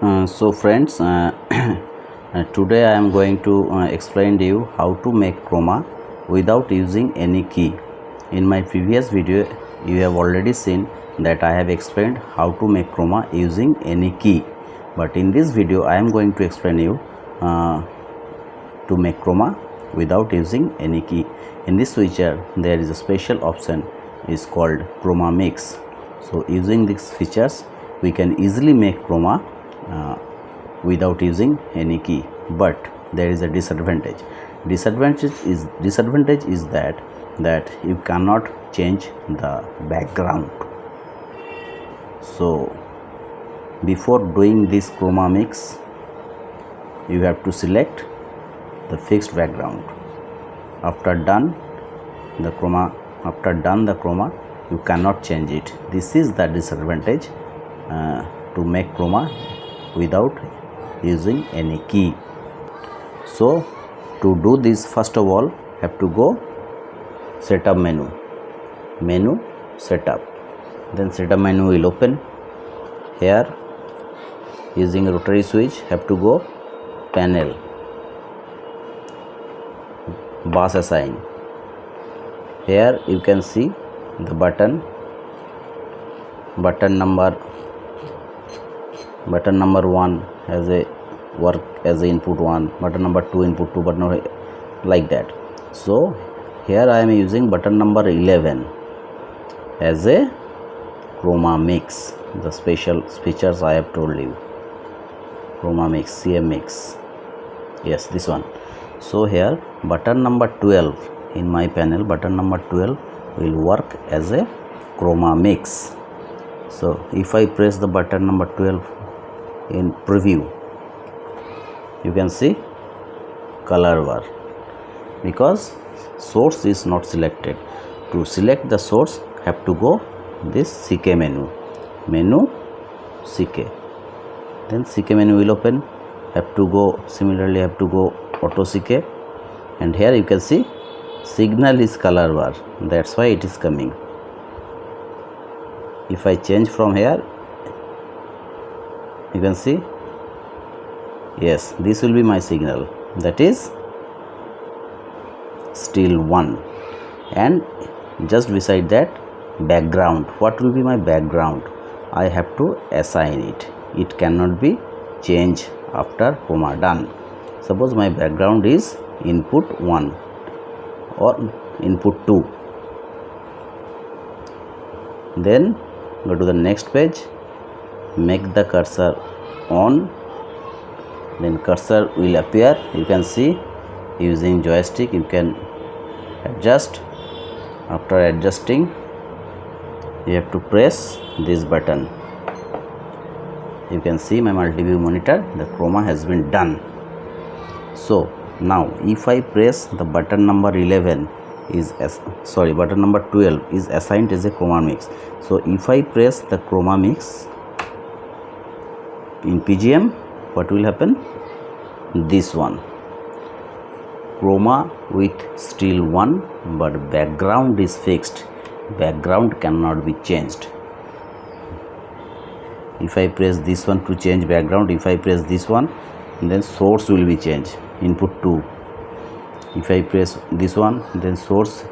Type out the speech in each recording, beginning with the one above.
So friends, today I am going to explain to you how to make chroma without using any key. In my previous video you have already seen that I have explained how to make chroma using any key, but in this video I am going to explain you to make chroma without using any key. In this switcher there is a special option is called chroma mix. So using these features we can easily make chroma without using any key, but there is a disadvantage. Disadvantage is that you cannot change the background. So before doing this chroma mix you have to select the fixed background. After done the chroma you cannot change it. This is the disadvantage to make chroma without using any key. So to do this, first of all have to go setup menu setup, then setup menu will open. Here using a rotary switch have to go panel, bus assign. Here you can see the button number 1 has a work as a input 1, button number 2 input 2, button like that. So here I am using button number 11 as a chroma mix. The special features I have told you, chroma mix, CM mix, yes, this one. So here button number 12 in my panel, button number 12 will work as a chroma mix. So if I press the button number 12 in preview, you can see color bar, because source is not selected. To select the source have to go this CK menu CK, then CK menu will open. Have to go similarly have to go auto CK, and here you can see signal is color bar, that's why it is coming. If I change from here, you can see, yes, this will be my signal, that is still 1. And just beside that background, what will be my background? I have to assign it. It cannot be changed after chroma done. Suppose my background is input 1 or input 2, then go to the next page, make the cursor on, then cursor will appear. You can see using joystick you can adjust. After adjusting you have to press this button. You can see my multi-view monitor, the chroma has been done. So now if I press the button number 11 is button number 12 is assigned as a chroma mix. So if I press the chroma mix in PGM, what will happen? This one, chroma with still 1, but background is fixed, background cannot be changed. If I press this one to change background, if I press this one, then source will be changed, input 2. If I press this one, then source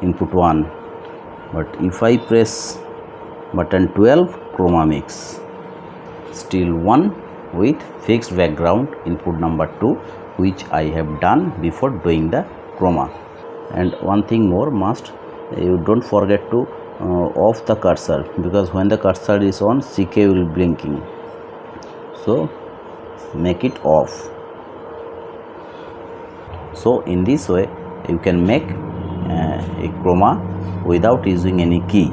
input 1. But if I press button 12 chroma mix, still 1 with fixed background, input number 2, which I have done before doing the chroma. And one thing more must, you don't forget to off the cursor, because when the cursor is on, CK will be blinking. So make it off. So in this way you can make a chroma without using any key.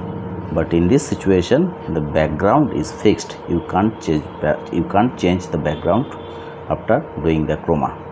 But in this situation the background is fixed, you can't change the background after doing the chroma.